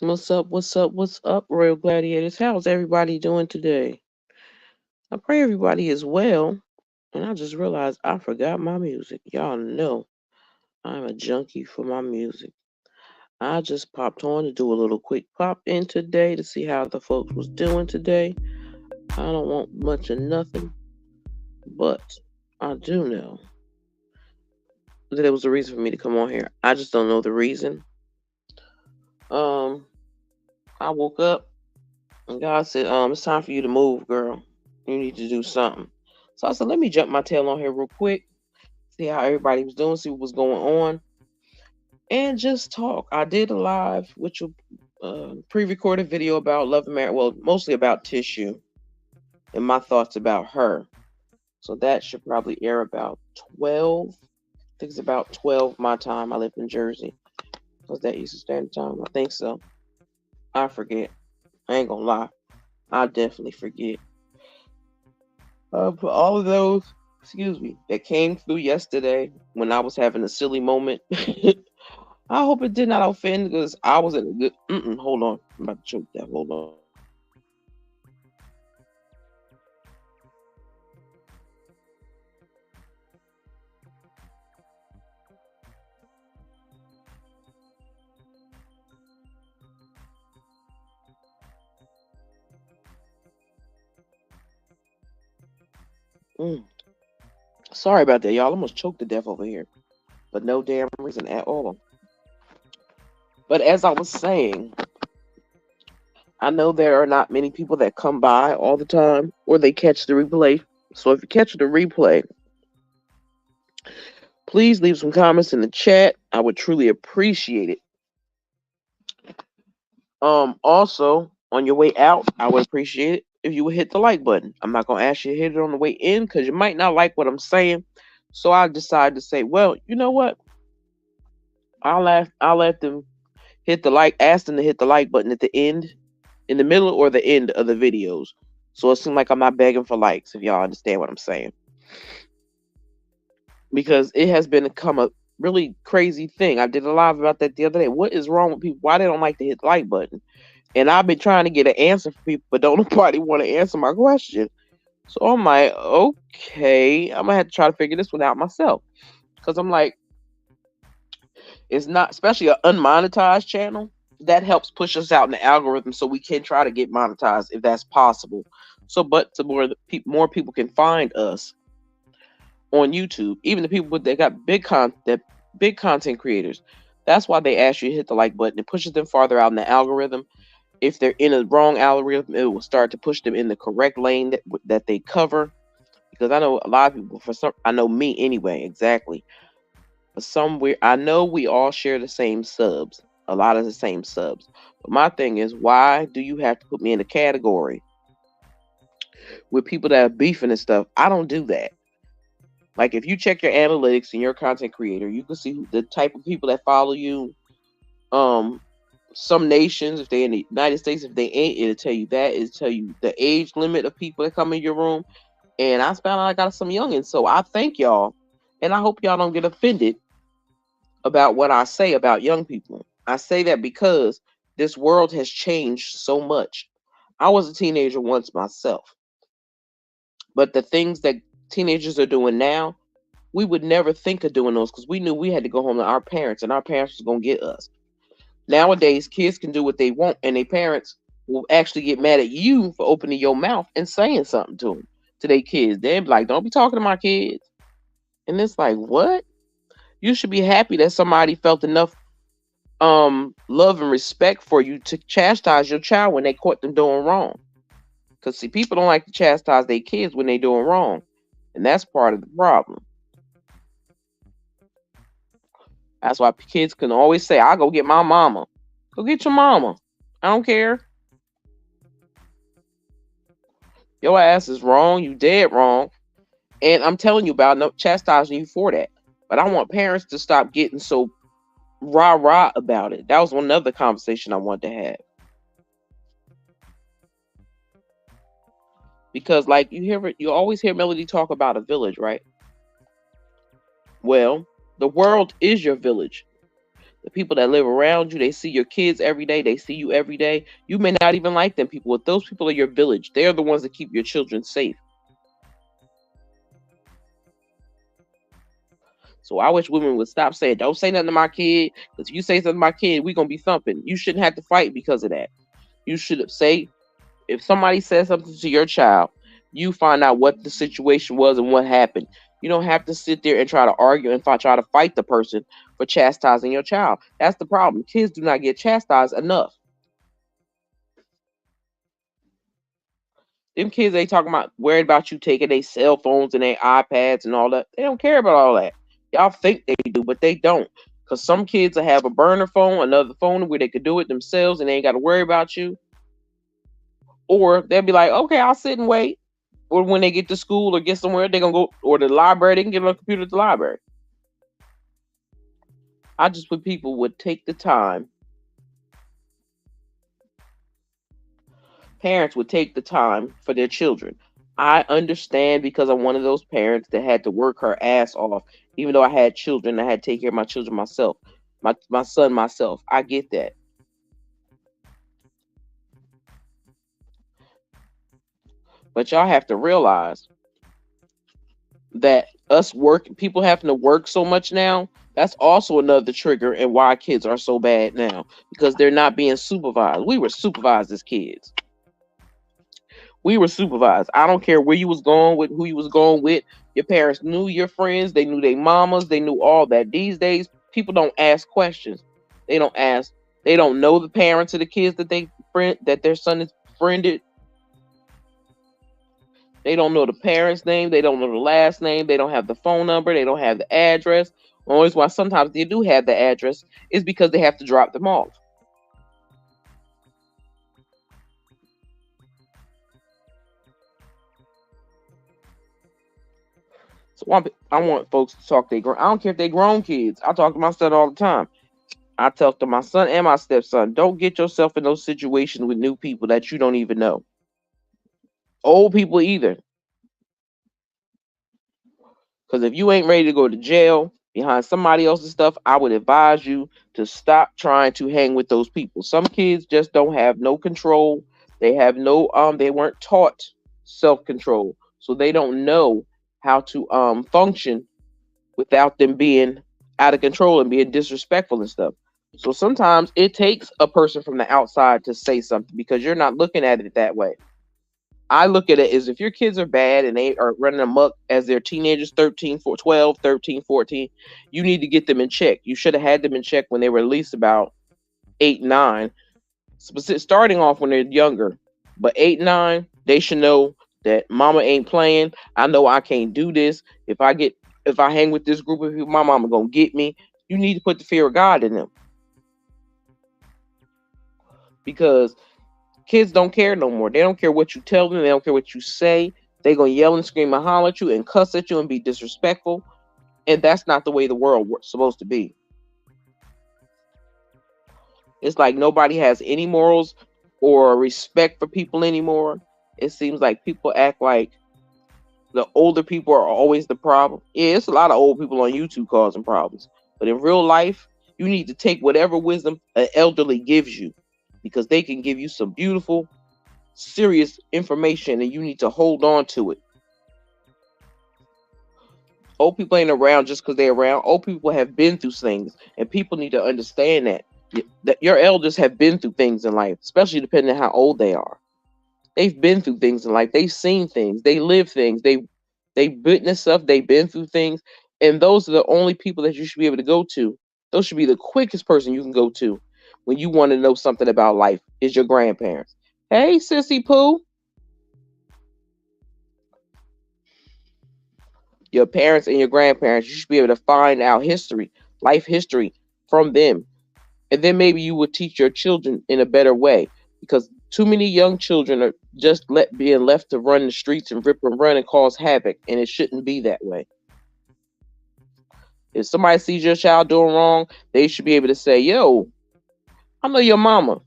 What's up? What's up? What's up, Royal Gladiators? How's everybody doing today? I pray everybody is well. And I just realized I forgot my music. Y'all know I'm a junkie for my music. I just popped on to do a little quick pop in today to see how the folks was doing today. I don't want much of nothing, but I do know that there was a reason for me to come on here. I just don't know the reason. Um, I woke up and God said, it's time for you to move, girl. You need to do something. So I said, let me jump my tail on here real quick, see how everybody was doing, see what was going on, and just talk. I did a live, which was pre-recorded video about Love and Marriage. Well, mostly about Tissue and my thoughts about her. So that should probably air about 12. I think it's about 12 my time. I live in Jersey. Was that Eastern Standard Time? I think so. I forget. I ain't gonna lie. I definitely forget. For all of those, excuse me, that came through yesterday when I was having a silly moment. I hope it did not offend because I was in a good. Hold on, I'm about to choke that. Hold on. Mm. Sorry about that, y'all. Almost choked to death over here, but no damn reason at all. But as I was saying, I know there are not many people that come by all the time or they catch the replay. So if you catch the replay, please leave some comments in the chat. I would truly appreciate it. Also, on your way out, I would appreciate it if you would hit the like button. I'm not gonna ask you to hit it on the way in because you might not like what I'm saying. So I decided to say, well, you know what? I'll let them hit the like, ask them to hit the like button at the end, in the middle or the end of the videos. So it seems like I'm not begging for likes, if y'all understand what I'm saying. Because it has become a really crazy thing. I did a live about that the other day. What is wrong with people? Why they don't like to hit the like button? And I've been trying to get an answer for people, but don't nobody want to answer my question. So I'm like, okay, I'm gonna have to try to figure this one out myself. Cause I'm like, it's not, especially an unmonetized channel, that helps push us out in the algorithm so we can try to get monetized if that's possible. So, but the more people can find us on YouTube, even the people that got big content creators. That's why they ask you to hit the like button. It pushes them farther out in the algorithm. If they're in a wrong algorithm, it will start to push them in the correct lane that they cover. Because I know a lot of people, for some, I know me anyway, exactly. But somewhere, I know we all share the same subs, a lot of the same subs. But my thing is, why do you have to put me in a category with people that are beefing and stuff? I don't do that. Like if you check your analytics and your content creator, you can see the type of people that follow you. Um, some nations, if they're in the United States, if they ain't, it'll tell you that. It'll tell you the age limit of people that come in your room. And I found out I got some youngins, so I thank y'all, and I hope y'all don't get offended about what I say about young people. I say that because this world has changed so much. I was a teenager once myself, but the things that teenagers are doing now, we would never think of doing those because we knew we had to go home to our parents and our parents was going to get us. Nowadays, kids can do what they want and their parents will actually get mad at you for opening your mouth and saying something to them, to their kids. They're like, don't be talking to my kids. And it's like, what? You should be happy that somebody felt enough love and respect for you to chastise your child when they caught them doing wrong. Because see, people don't like to chastise their kids when they doing wrong. And that's part of the problem. That's why kids can always say, I'll go get my mama. Go get your mama. I don't care. Your ass is wrong. You dead wrong. And I'm telling you about no chastising you for that. But I want parents to stop getting so rah rah about it. That was one other conversation I wanted to have. Because like you always hear Melody talk about a village, right? Well, the world is your village. The people that live around you, they see your kids every day. They see you every day. You may not even like them people, but those people are your village. They're the ones that keep your children safe. So I wish women would stop saying, "Don't say nothing to my kid," because if you say something to my kid, we're gonna be thumping. You shouldn't have to fight because of that. You should say, if somebody says something to your child, you find out what the situation was and what happened. You don't have to sit there and try to argue and try to fight the person for chastising your child. That's the problem. Kids do not get chastised enough. Them kids ain't talking about worried about you taking their cell phones and their iPads and all that. They don't care about all that. Y'all think they do, but they don't. Because some kids will have a burner phone, another phone where they could do it themselves and they ain't got to worry about you. Or they'll be like, okay, I'll sit and wait. Or when they get to school or get somewhere, they're going to go, or the library, they can get on a computer at the library. I just wish people would take the time. Parents would take the time for their children. I understand because I'm one of those parents that had to work her ass off. Even though I had children, I had to take care of my children myself, my son myself. I get that. But y'all have to realize that us people having to work so much now, that's also another trigger and why kids are so bad now, because they're not being supervised. We were supervised as kids. We were supervised. I don't care where you was going with, who you was going with. Your parents knew your friends. They knew their mamas. They knew all that. These days, people don't ask questions. They don't ask. They don't know the parents of the kids that their son is friended. They don't know the parent's name. They don't know the last name. They don't have the phone number. They don't have the address. Always why sometimes they do have the address is because they have to drop them off. So I want folks to talk to I don't care if they grown kids. I talk to my son all the time. I talk to my son and my stepson. Don't get yourself in those situations with new people that you don't even know. Old people either. Because if you ain't ready to go to jail behind somebody else's stuff, I would advise you to stop trying to hang with those people. Some kids just don't have no control. They have no they weren't taught self-control. So they don't know how to function without them being out of control and being disrespectful and stuff. So sometimes it takes a person from the outside to say something because you're not looking at it that way. I look at it as if your kids are bad and they are running amok as they're teenagers, 12, 13, 14, you need to get them in check. You should have had them in check when they were at least about 8, 9, starting off when they're younger. But 8, 9, they should know that mama ain't playing. I know I can't do this. If I hang with this group of people, my mama gonna get me. You need to put the fear of God in them. Because kids don't care no more. They don't care what you tell them. They don't care what you say. They're going to yell and scream and holler at you and cuss at you and be disrespectful. And that's not the way the world was supposed to be. It's like nobody has any morals or respect for people anymore. It seems like people act like the older people are always the problem. Yeah, it's a lot of old people on YouTube causing problems. But in real life, you need to take whatever wisdom an elderly gives you, because they can give you some beautiful, serious information and you need to hold on to it. Old people ain't around just because they're around. Old people have been through things, and people need to understand that your elders have been through things in life, especially depending on how old they are. They've been through things in life. They've seen things. They live things. They witnessed stuff. They've been through things, and those are the only people that you should be able to go to. Those should be the quickest person you can go to when you want to know something about life, is your grandparents. Hey, Sissy Pooh. Your parents and your grandparents, you should be able to find out history, life history from them. And then maybe you would teach your children in a better way, because too many young children are just being left to run the streets and rip and run and cause havoc, and it shouldn't be that way. If somebody sees your child doing wrong, they should be able to say, "Yo, I know your mama.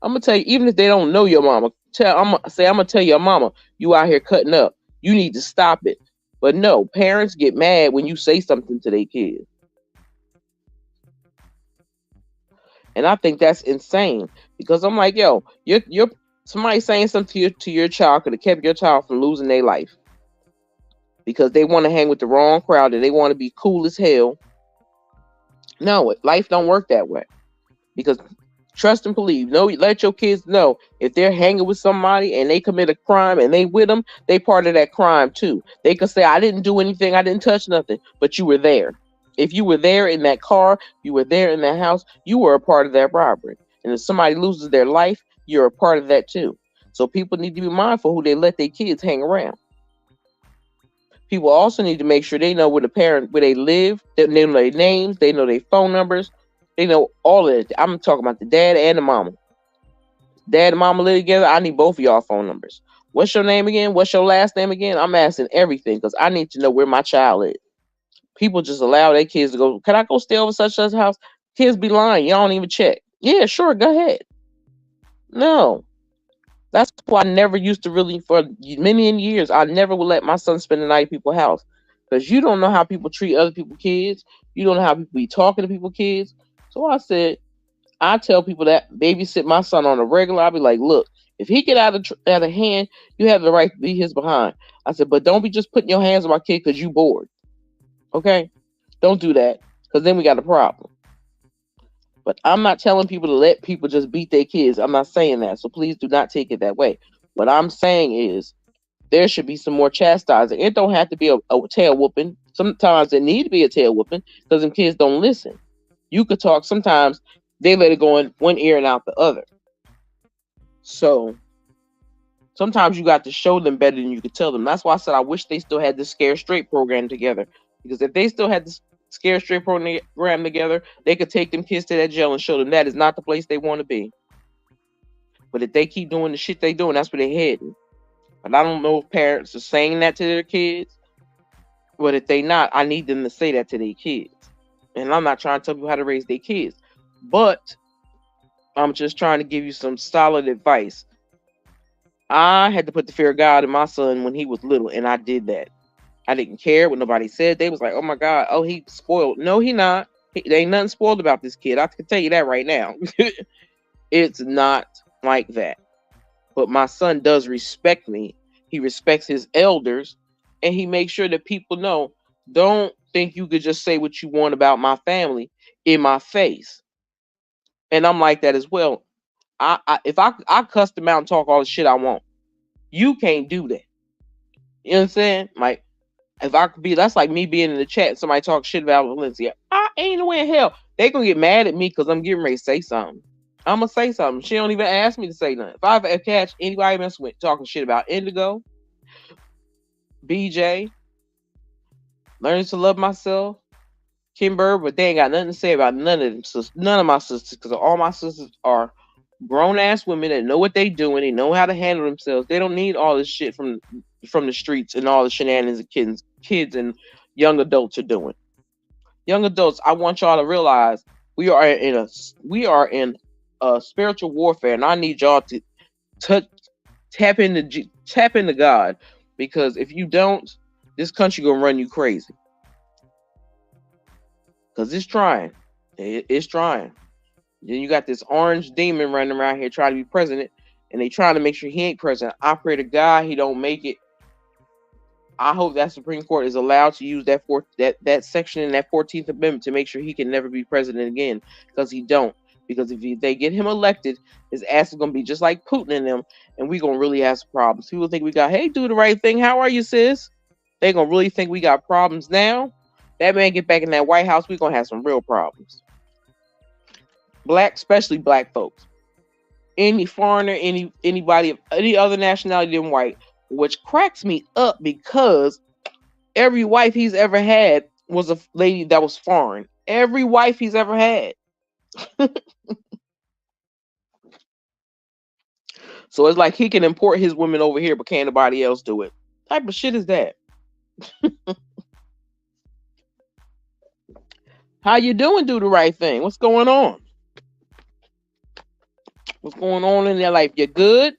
I'm gonna tell you, even if they don't know your mama, I'm gonna tell your mama, you out here cutting up. You need to stop it." But no, parents get mad when you say something to their kids. And I think that's insane because I'm like, yo, you're somebody saying something to your child could have kept your child from losing their life because they want to hang with the wrong crowd and they want to be cool as hell. No, life don't work that way. Because trust and believe. No, let your kids know if they're hanging with somebody and they commit a crime and they with them, they part of that crime too. They could say, I didn't do anything, I didn't touch nothing, but you were there. If you were there in that car, you were there in that house, you were a part of that robbery. And if somebody loses their life, you're a part of that too. So people need to be mindful who they let their kids hang around. People also need to make sure they know where they live, they know their names, they know their phone numbers, they know all of it. I'm talking about the dad and the mama. Dad and mama live together. I need both of y'all phone numbers. What's your name again? What's your last name again? I'm asking everything because I need to know where my child is. People just allow their kids to go. Can I go stay over such a house? Kids be lying. Y'all don't even check. Yeah, sure. Go ahead. No. That's why I never used to really, for many years, I never would let my son spend the night at people's house. Because you don't know how people treat other people's kids. You don't know how people be talking to people's kids. So I said, I tell people that babysit my son on a regular. I'll be like, look, if he get out of hand, you have the right to be his behind. I said, but don't be just putting your hands on my kid because you bored. Okay? Don't do that because then we got a problem. But I'm not telling people to let people just beat their kids. I'm not saying that. So please do not take it that way. What I'm saying is there should be some more chastising. It don't have to be a tail whooping. Sometimes it need to be a tail whooping because them kids don't listen. You could talk. Sometimes they let it go in one ear and out the other. So sometimes you got to show them better than you could tell them. That's why I said I wish they still had the Scare Straight program together. Because if they still had the Scare Straight program together, they could take them kids to that jail and show them that is not the place they want to be. But if they keep doing the shit they doing, that's where they're heading. And I don't know if parents are saying that to their kids. But if they not, I need them to say that to their kids. And I'm not trying to tell people how to raise their kids. But I'm just trying to give you some solid advice. I had to put the fear of God in my son when he was little, and I did that. I didn't care what nobody said. They was like, oh my God, oh, he spoiled. No, he not. There ain't nothing spoiled about this kid. I can tell you that right now. It's not like that. But my son does respect me. He respects his elders, and he makes sure that people know, don't think you could just say what you want about my family in my face. And I'm like that as well. If I cuss them out and talk all the shit I want, you can't do that. You know what I'm saying? Like, if I could be, that's like me being in the chat and somebody talk shit about Valencia. I ain't no way in hell. They gonna get mad at me because I'm getting ready to say something. I'm gonna say something. She don't even ask me to say nothing. If I ever catch anybody mess with talking shit about Indigo, BJ, learning to love myself, Kimber, but they ain't got nothing to say about none of them. None of my sisters, because all my sisters are grown ass women that know what they doing. They know how to handle themselves. They don't need all this shit from the streets and all the shenanigans that kids and young adults are doing. Young adults, I want y'all to realize we are in a spiritual warfare, and I need y'all to tap into God, because if you don't, this country gonna run you crazy. Because it's trying. It's trying. Then you got this orange demon running around here trying to be president, and they trying to make sure he ain't president. I pray to God he don't make it. I hope that Supreme Court is allowed to use that section in that 14th Amendment to make sure he can never be president again, because he don't. Because if they get him elected, his ass is going to be just like Putin and them, and we're going to really have some problems. People think we got, hey, do the right thing. How are you, sis? They're going to really think we got problems now. That man get back in that White House, we're going to have some real problems. Black, especially black folks. Any foreigner, anybody of any other nationality than white, which cracks me up because every wife he's ever had was a lady that was foreign. Every wife he's ever had. So it's like he can import his women over here, but can't nobody else do it. What type of shit is that? How you doing? Do the right thing. What's going on? What's going on in your life? You good?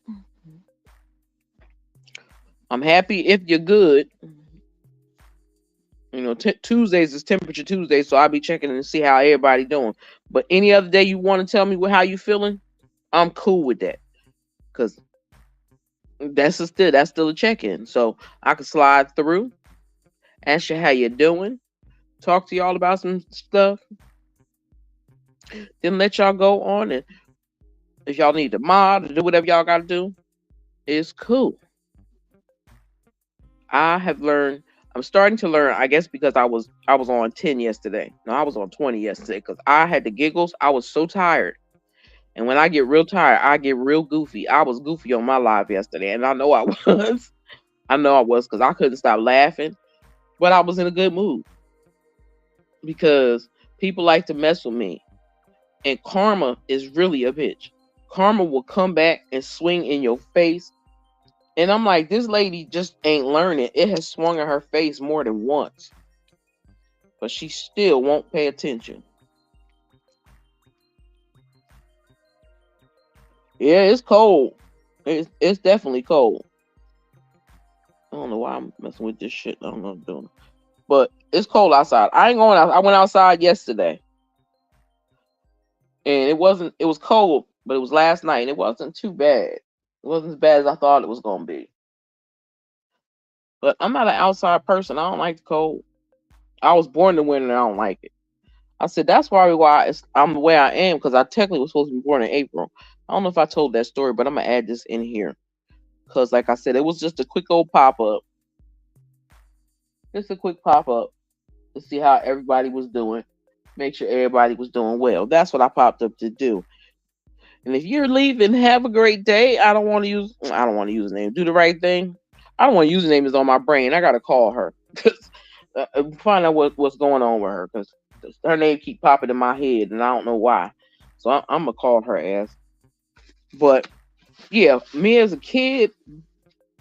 I'm happy if you're good. You know, Tuesdays is Temperature Tuesday, so I'll be checking and see how everybody doing. But any other day you want to tell me how you feeling, I'm cool with that. Cause that's still a check-in. So I can slide through, ask you how you're doing, talk to y'all about some stuff, then let y'all go on. And if y'all need to mod or do whatever y'all gotta do, it's cool. I have learned. I'm starting to learn. I guess because I was on 10 yesterday. No, I was on 20 yesterday because I had the giggles. I was so tired, and when I get real tired, I get real goofy. I was goofy on my live yesterday, and I know I was. I know I was because I couldn't stop laughing, but I was in a good mood because people like to mess with me, and karma is really a bitch. Karma will come back and swing in your face. And I'm like, this lady just ain't learning. It has swung in her face more than once. But she still won't pay attention. Yeah, it's cold. It's definitely cold. I don't know why I'm messing with this shit. I don't know what I'm doing. But it's cold outside. I ain't going out. I went outside yesterday. And it was cold, but it was last night and it wasn't too bad. It wasn't as bad as I thought it was gonna be. But I'm not an outside person. I don't like the cold. I was born in winter and I don't like it. I said that's probably why I'm the way I am because I technically was supposed to be born in April. I don't know if I told that story, but I'm gonna add this in here because, like I said, it was just a quick old pop up, just a quick pop up to see how everybody was doing, make sure everybody was doing well. That's what I popped up to do. And if you're leaving, have a great day. I don't want to use the name. Do the right thing. I don't want to use the name is on my brain. I gotta call her because find out what's going on with her because her name keep popping in my head and I don't know why. So I'm gonna call her ass. But yeah, me as a kid,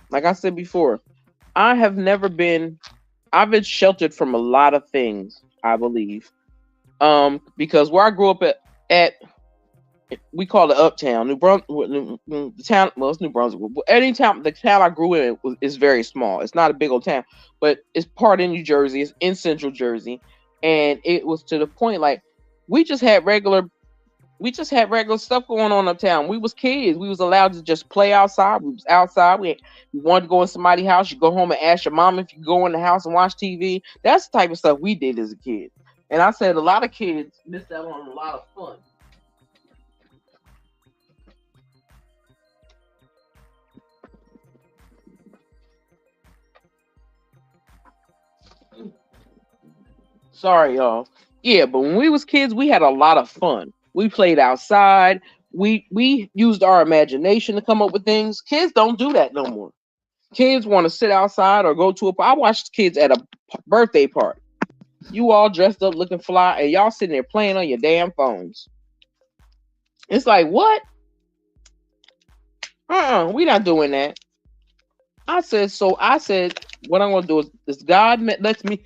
like I said before, I have never been. I've been sheltered from a lot of things. I believe, because where I grew up at we call it Uptown, New Brunswick, the town. Well, it's New Brunswick. Any town, the town I grew in is very small. It's not a big old town, but it's part in New Jersey. It's in Central Jersey, and it was to the point like we just had regular, we just had regular stuff going on uptown. We was kids. We was allowed to just play outside. We was outside. We wanted to go in somebody's house. You go home and ask your mom if you go in the house and watch TV. That's the type of stuff we did as a kid. And I said a lot of kids missed out on a lot of fun. Sorry, y'all. Yeah, but when we was kids, we had a lot of fun. We played outside. We used our imagination to come up with things. Kids don't do that no more. Kids want to sit outside or go to a. I watched kids at a birthday party. You all dressed up, looking fly, and y'all sitting there playing on your damn phones. It's like what? We not doing that. I said so. I said what I'm gonna do is God lets me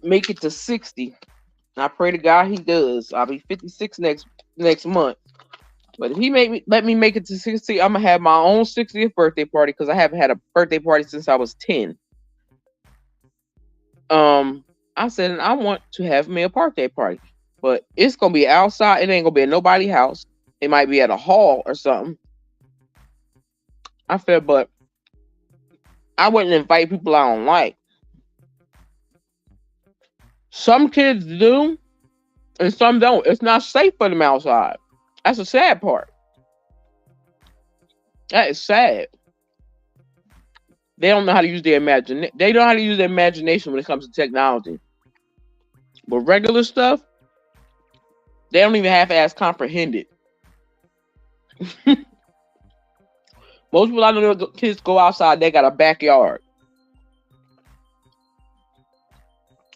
make it to 60. I pray to God he does. I'll be 56 next month. But if he let me make it to 60, I'm gonna have my own 60th birthday party because I haven't had a birthday party since I was 10. I said and I want to have me a birthday party, but it's gonna be outside. It ain't gonna be at nobody's house. It might be at a hall or something. I said, but I wouldn't invite people I don't like. Some kids do, and some don't. It's not safe for them outside. That's the sad part. That is sad. They don't know how to use their imagination. They know how to use their imagination when it comes to technology. But regular stuff, they don't even half-ass comprehend it. Most people I know kids go outside, they got a backyard.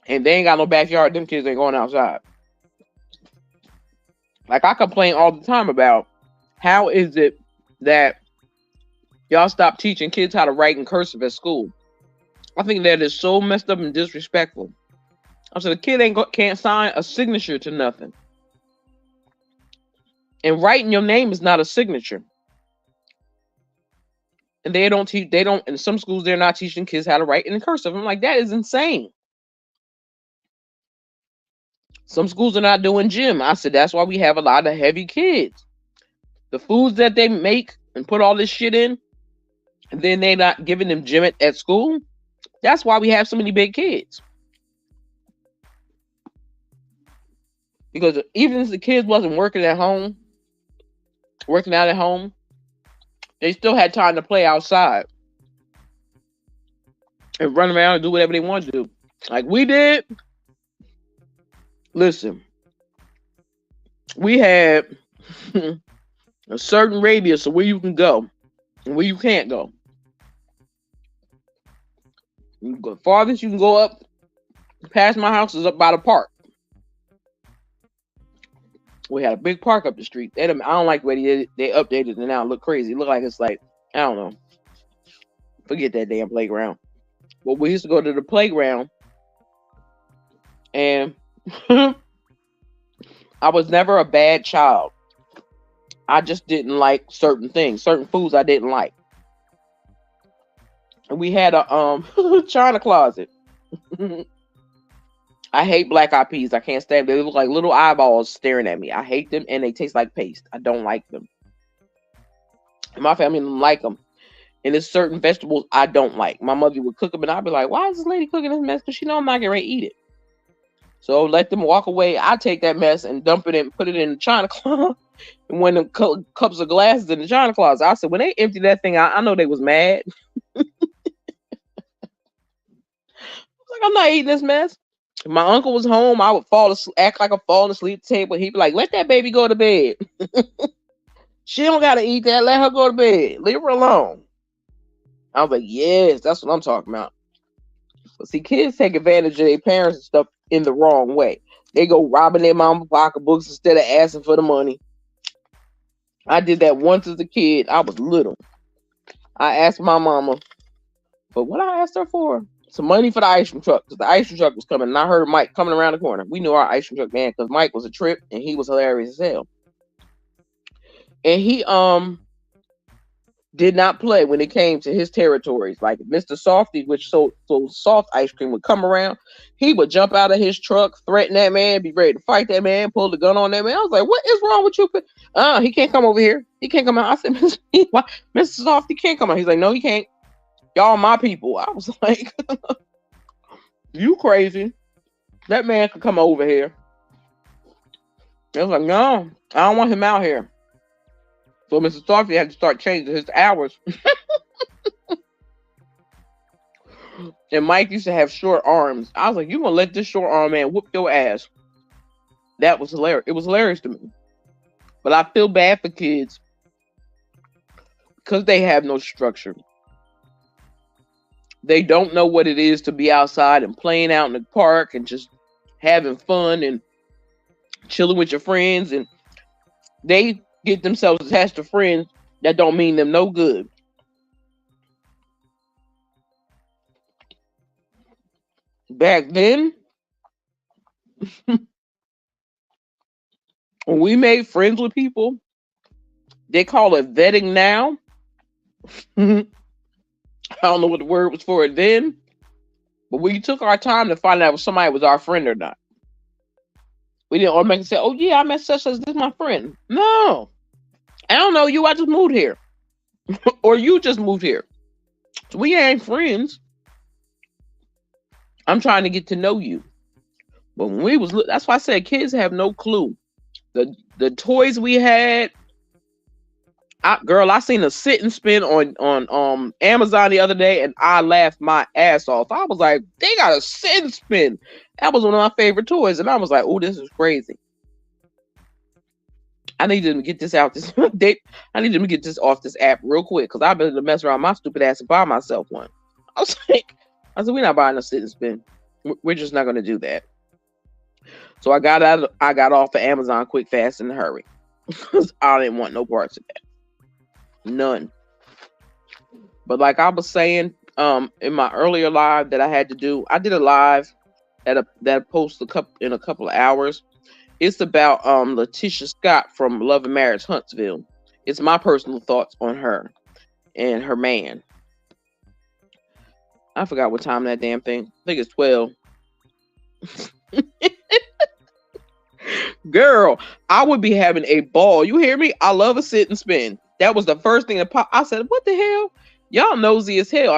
And they ain't got no backyard, them kids ain't going outside. Like I complain all the time about how is it that y'all stop teaching kids how to write in cursive at school. I think that is so messed up and disrespectful. I said the kid can't sign a signature to nothing. And writing your name is not a signature. And in some schools they're not teaching kids how to write in cursive. I'm like, that is insane. Some schools are not doing gym. I said that's why we have a lot of heavy kids. The foods that they make and put all this shit in, and then they're not giving them gym at school. That's why we have so many big kids. Because even if the kids wasn't working out at home, they still had time to play outside and run around and do whatever they wanted to do. Like we did. Listen, we had a certain radius of where you can go and where you can't go. The farthest you can go up past my house is up by the park. We had a big park up the street. I don't like the way they updated it now. It look crazy. It look like it's like, I don't know. Forget that damn playground. But we used to go to the playground, and I was never a bad child. I just didn't like certain things, certain foods I didn't like. And we had a china closet. I hate black eyed peas. I can't stand them. They look like little eyeballs staring at me. I hate them, and they taste like paste. I don't like them. And my family doesn't like them. And there's certain vegetables I don't like. My mother would cook them, and I'd be like, why is this lady cooking this mess? Because she know I'm not getting ready to eat it. So let them walk away. I take that mess and dump it and put it in the china closet. And when the cups of glasses in the china closet, I said, when they emptied that thing out, I know they was mad. Like, I'm not eating this mess. If my uncle was home, I would act like I'm falling asleep at the table. He'd be like, let that baby go to bed. She don't got to eat that. Let her go to bed. Leave her alone. I was like, yes, that's what I'm talking about. But see, kids take advantage of their parents and stuff in the wrong way. They go robbing their mama's pocketbooks instead of asking for the money. I did that once as a kid. I was little. I asked my mama, but what I asked her for? Some money for the ice cream truck, because the ice cream truck was coming, and I heard Mike coming around the corner. We knew our ice cream truck man because Mike was a trip, and he was hilarious as hell. And he did not play when it came to his territories. Like Mr. Softy, which sold soft ice cream, would come around, he would jump out of his truck, threaten that man, be ready to fight that man, pull the gun on that man. I was like, what is wrong with you? He can't come over here. He can't come out. I said, Mr. Softy can't come out. He's like, no, he can't. Y'all my people. I was like, you crazy. That man could come over here. I was like, no, I don't want him out here. So Mr. Softy had to start changing his hours. And Mike used to have short arms. I was like, you gonna let this short arm man whoop your ass? That was hilarious. It was hilarious to me. But I feel bad for kids because they have no structure. They don't know what it is to be outside and playing out in the park and just having fun and chilling with your friends. And they get themselves attached to friends that don't mean them no good. Back then, when we made friends with people, they call it vetting now. I don't know what the word was for it then, but we took our time to find out if somebody was our friend or not. We didn't automatically say, oh yeah, I met such as this my friend. No. I don't know you, I just moved here. Or you just moved here. So we ain't friends. I'm trying to get to know you. But when we was, that's why I said kids have no clue. The toys we had, I seen a sit and spin on Amazon the other day, and I laughed my ass off. I was like, they got a sit and spin. That was one of my favorite toys, and I was like, oh, this is crazy. I need them to get this out. I need them to get this off this app real quick because I've been to mess around my stupid ass and buy myself one. I said, we're not buying a sit and spin. We're just not going to do that. So I got off of Amazon quick, fast, in a hurry because I didn't want no parts of that. None. But like I was saying, in my earlier live that I had to do, I did a live that post in a couple of hours. It's about Letitia Scott from Love and Marriage Huntsville. It's my personal thoughts on her and her man. I forgot what time that damn thing. I think it's 12. Girl, I would be having a ball. You hear me? I love a sit and spin. That was the first thing that popped. I said, "What the hell? Y'all nosy as hell."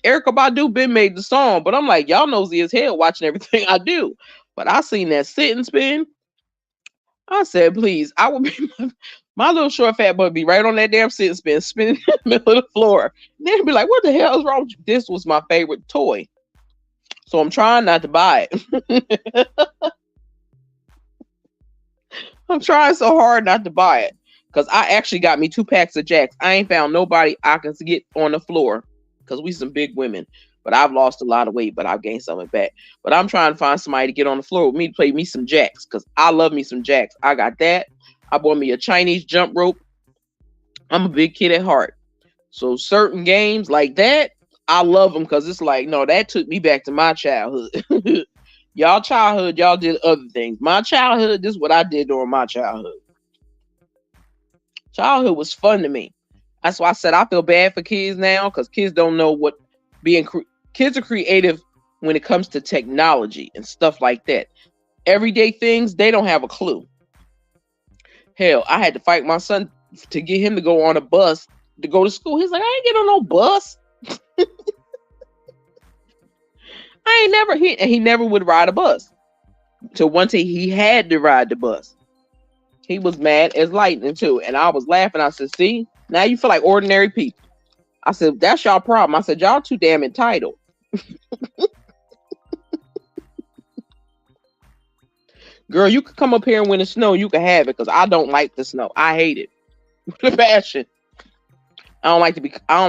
Erica Badu been made the song, but I'm like, y'all nosy as hell watching everything I do. But I seen that sit and spin. I said, please, I would be my little short fat butt be right on that damn sit and spin, spinning in the middle of the floor. And then be like, what the hell is wrong with you? This was my favorite toy. So I'm trying not to buy it. I'm trying so hard not to buy it. Because I actually got me 2 packs of Jacks. I ain't found nobody I can get on the floor. Because we some big women. But I've lost a lot of weight, but I've gained some of it back. But I'm trying to find somebody to get on the floor with me to play me some Jacks. Because I love me some Jacks. I got that. I bought me a Chinese jump rope. I'm a big kid at heart. So certain games like that, I love them because it's like, no, that took me back to my childhood. Y'all childhood, y'all did other things. My childhood, this is what I did during my childhood. Childhood was fun to me. That's why I said I feel bad for kids now because kids don't know what kids are creative when it comes to technology and stuff like that. Everyday things, they don't have a clue. Hell, I had to fight my son to get him to go on a bus to go to school. He's like, I ain't get on no bus. He never would ride a bus. So one day he had to ride the bus. He was mad as lightning too. And I was laughing. I said, see, now you feel like ordinary people. I said, that's y'all problem. I said, y'all too damn entitled. Girl, you could come up here and when it snow, you can have it because I don't like the snow. I hate it with a passion. I don't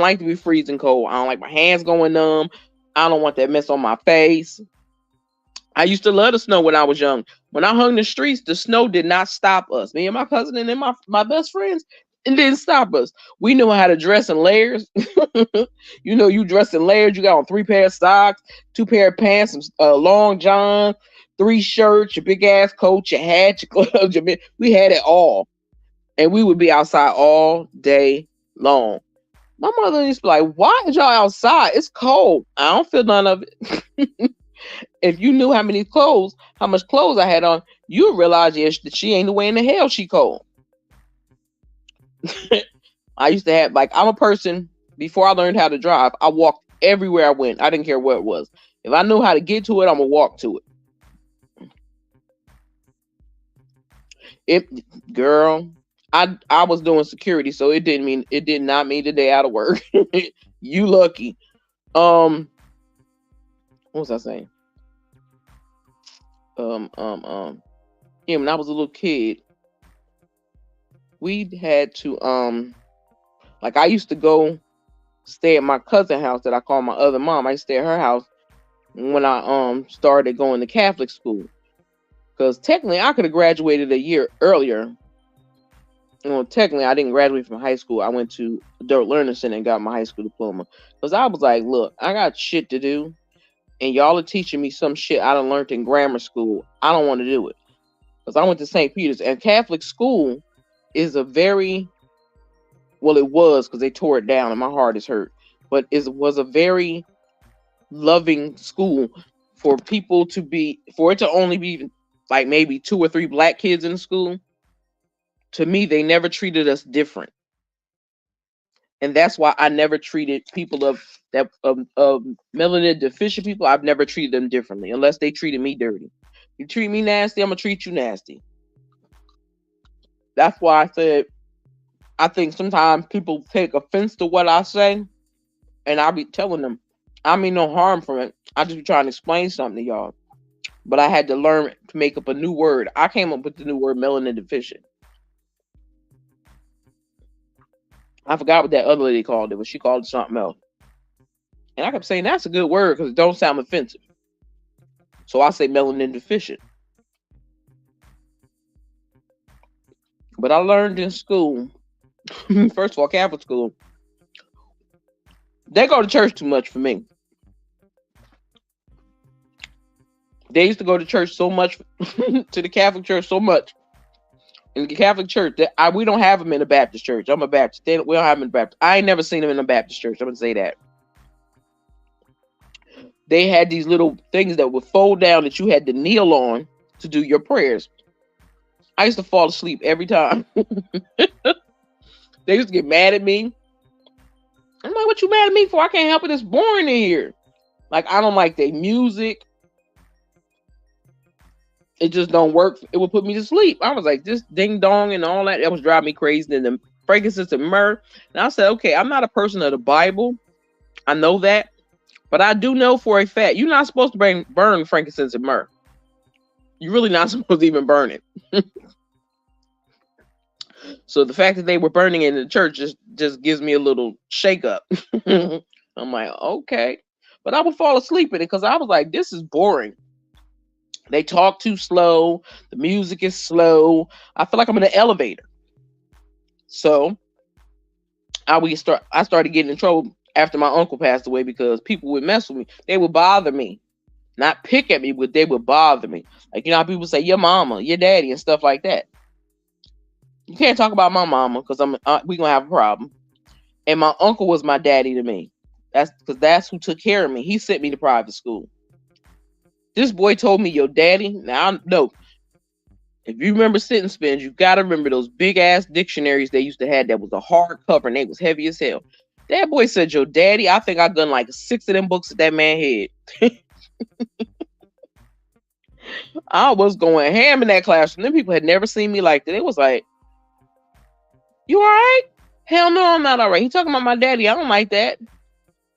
like to be freezing cold. I don't like my hands going numb. I don't want that mess on my face. I used to love the snow when I was young. When I hung the streets, the snow did not stop us. Me and my cousin and then my best friends, it didn't stop us. We knew how to dress in layers. You dress in layers. You got on 3 pair of socks, 2 pair of pants, some long john, 3 shirts, your big ass coat, your hat, your gloves. We had it all. And we would be outside all day long. My mother used to be like, why is y'all outside? It's cold. I don't feel none of it. If you knew how much clothes I had on, you would realize that she ain't the way in the hell she cold. I used to have, I'm a person, before I learned how to drive, I walked everywhere I went. I didn't care where it was. If I knew how to get to it, I'm going to walk to it. Girl, I was doing security, so it did not mean the day out of work. You lucky. What was I saying? Yeah, when I was a little kid, we had to I used to go stay at my cousin's house that I call my other mom. I used to stay at her house when I started going to Catholic school. Because technically I could have graduated a year earlier. Well, technically, I didn't graduate from high school. I went to Adult Learning Center and got my high school diploma. Because I was like, look, I got shit to do. And y'all are teaching me some shit I done learned in grammar school. I don't want to do it. Because I went to St. Peter's. And Catholic school is it was because they tore it down and my heart is hurt. But it was a very loving school for it to only be like maybe 2 or 3 black kids in the school. To me, they never treated us different. And that's why I never treated people of melanin deficient people. I've never treated them differently unless they treated me dirty. You treat me nasty, I'm going to treat you nasty. That's why I said, I think sometimes people take offense to what I say. And I'll be telling them, I mean no harm from it. I just be trying to explain something to y'all. But I had to learn to make up a new word. I came up with the new word melanin deficient. I forgot what that other lady called it, but she called it something else. And I kept saying that's a good word because it don't sound offensive. So I say melanin deficient. But I learned in school, first of all, Catholic school, they go to church too much for me. They used to go to church so much, to the Catholic church so much. In the Catholic church, we don't have them in the Baptist church. I'm a Baptist. We don't have them in the Baptist. I ain't never seen them in the Baptist church. I'm going to say that. They had these little things that would fold down that you had to kneel on to do your prayers. I used to fall asleep every time. They used to get mad at me. I'm like, what you mad at me for? I can't help it. It's boring in here. Like, I don't like their music. It just don't work. It would put me to sleep. I was like, this ding dong and all that. That was driving me crazy. And the frankincense and myrrh. And I said, okay, I'm not a person of the Bible. I know that. But I do know for a fact, you're not supposed to burn frankincense and myrrh. You're really not supposed to even burn it. So the fact that they were burning it in the church just gives me a little shake up. I'm like, okay. But I would fall asleep in it because I was like, this is boring. They talk too slow. The music is slow. I feel like I'm in an elevator. So I started getting in trouble after my uncle passed away because people would mess with me. They would bother me. Not pick at me, but they would bother me. Like, you know how people say your mama, your daddy, and stuff like that. You can't talk about my mama because we gonna have a problem. And my uncle was my daddy to me. That's who took care of me. He sent me to private school. This boy told me your daddy. Now I know. If you remember Sit and Spins, you gotta remember those big ass dictionaries they used to have that was a hard cover and they was heavy as hell. That boy said your daddy. I think I done like 6 of them books at that man head. I was going ham in that classroom. Them people had never seen me like that. It was like, you all right? Hell no, I'm not all right. He talking about my daddy. I don't like that.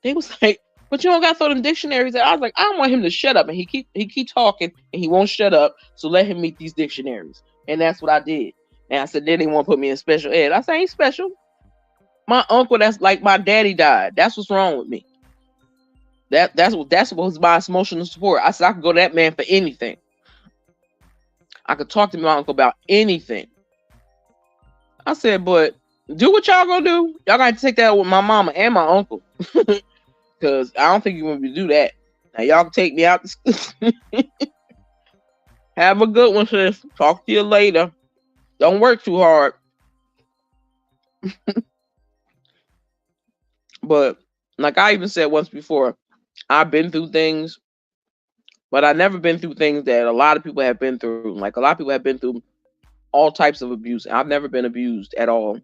They was like, but you don't got to throw them dictionaries out. I was like, I don't want him to shut up. And he keep talking and he won't shut up. So let him meet these dictionaries. And that's what I did. And I said, then they want to put me in special ed. I said, I ain't special. My uncle, that's like my daddy died. That's what's wrong with me. That's what was my emotional support. I said, I could go to that man for anything. I could talk to my uncle about anything. I said, but do what y'all gonna do. Y'all gotta take that with my mama and my uncle. Because I don't think you're gonna do that. Now y'all can take me out to school. Have a good one, sis. Talk to you later. Don't work too hard. But like I even said once before, I've been through things, but I've never been through things that a lot of people have been through. Like a lot of people have been through all types of abuse. I've never been abused at all.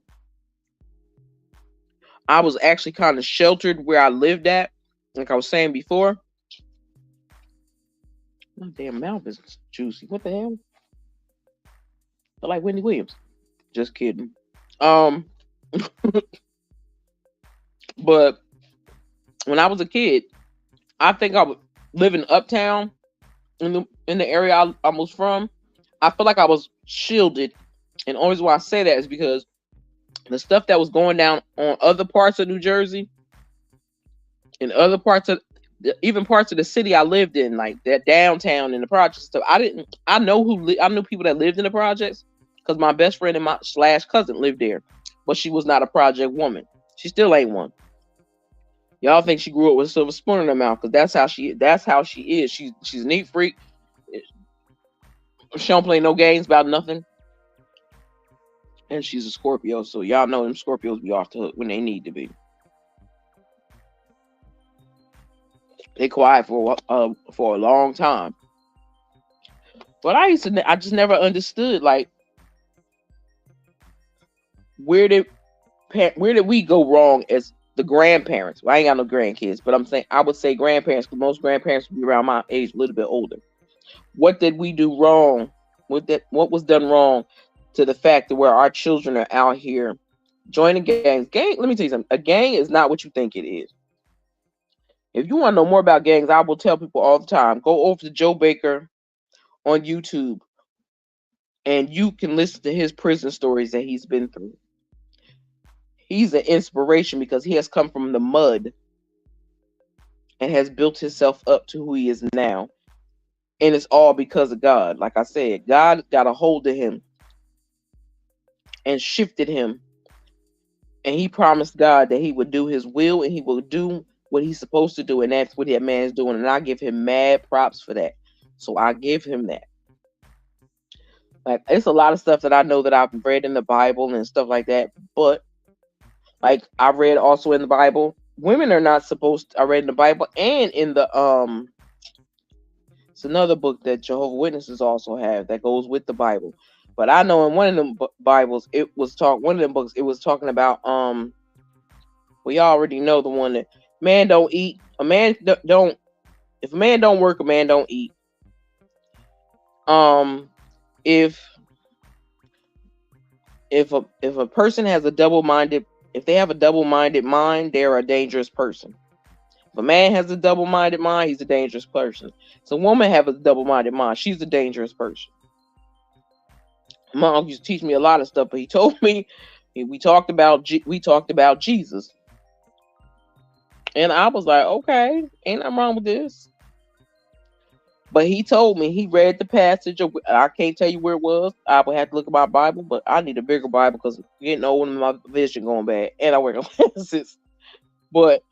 I was actually kind of sheltered where I lived at. Like I was saying before. My damn mouth is juicy. What the hell? I like Wendy Williams. Just kidding. But when I was a kid, I think I was living uptown in the area I was from. I feel like I was shielded. And the only reason why I say that is because the stuff that was going down on other parts of New Jersey, in other parts of even parts of the city I lived in, like that downtown and the projects stuff. I knew people that lived in the projects because my best friend and my cousin lived there, but she was not a project woman. She still ain't one. Y'all think she grew up with a silver spoon in her mouth because that's how she is. She's a neat freak. She don't play no games about nothing. And she's a Scorpio, so y'all know them Scorpios be off the hook when they need to be. They quiet for a long time. But I just never understood, like, where did we go wrong as the grandparents? Well, I ain't got no grandkids, but I'm saying I would say grandparents because most grandparents would be around my age, a little bit older. What did we do wrong? What was done wrong to the fact that where our children are out here joining gangs? Let me tell you something. A gang is not what you think it is. If you want to know more about gangs, I will tell people all the time, go over to Joe Baker on YouTube and you can listen to his prison stories that he's been through. He's an inspiration because he has come from the mud and has built himself up to who he is now. And it's all because of God. Like I said, God got a hold of him and shifted him. And he promised God that he would do his will and he will do what he's supposed to do. And that's what that man is doing. And I give him mad props for that. So I give him that. Like, it's a lot of stuff that I know that I've read in the Bible and stuff like that. But like I read also in the Bible, women are not supposed to, I read in the Bible and in the it's another book that Jehovah's Witnesses also have that goes with the Bible. But I know in one of them Bibles, it was one of them books, it was talking about we already know the one that man don't eat. A man don't if a man don't work, a man don't eat. If a person has a double-minded, if they have a double-minded mind, they're a dangerous person. If a man has a double-minded mind, he's a dangerous person. So a woman have a double-minded mind, she's a dangerous person. Mom used to teach me a lot of stuff, but he told me we talked about Jesus, and I was like, okay, ain't nothing wrong with this. But he told me he read the passage. I can't tell you where it was. I would have to look at my Bible, but I need a bigger Bible because getting old and my vision going bad, and I wear glasses. But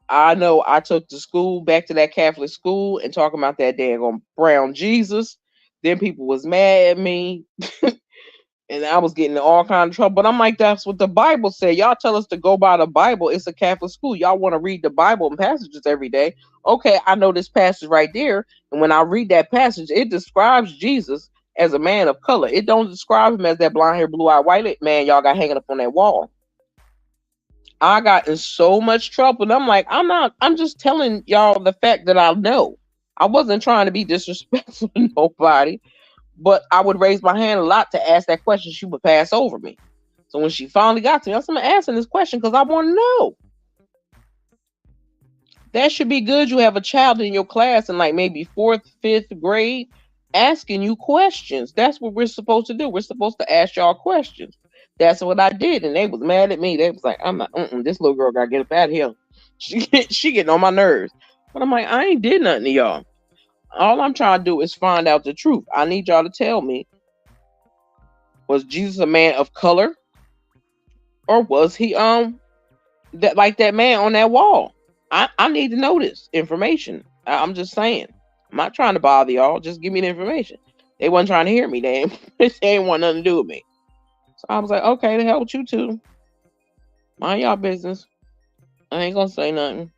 I know I took the school back to that Catholic school and talking about that dang brown Jesus. Then people was mad at me. And I was getting in all kinds of trouble. But I'm like, that's what the Bible said. Y'all tell us to go by the Bible. It's a Catholic school. Y'all want to read the Bible and passages every day. Okay, I know this passage right there. And when I read that passage, it describes Jesus as a man of color. It don't describe him as that blonde hair, blue-eyed white man y'all got hanging up on that wall. I got in so much trouble. And I'm like, I'm just telling y'all the fact that I know. I wasn't trying to be disrespectful to nobody. But I would raise my hand a lot to ask that question. She would pass over me. So when she finally got to me, I said, I'm asking this question because I want to know. That should be good. You have a child in your class in like maybe 4th, 5th grade asking you questions. That's what we're supposed to do. We're supposed to ask y'all questions. That's what I did. And they was mad at me. They was like, I'm not, this little girl got to get up out of here. She getting on my nerves. But I'm like, I ain't did nothing to y'all. All I'm trying to do is find out the truth. I need y'all to tell me, was Jesus a man of color? Or was he that like that man on that wall? I need to know this information. I'm just saying. I'm not trying to bother y'all. Just give me the information. They wasn't trying to hear me. They ain't want nothing to do with me. So I was like, okay, the hell with you too. Mind y'all business. I ain't gonna say nothing.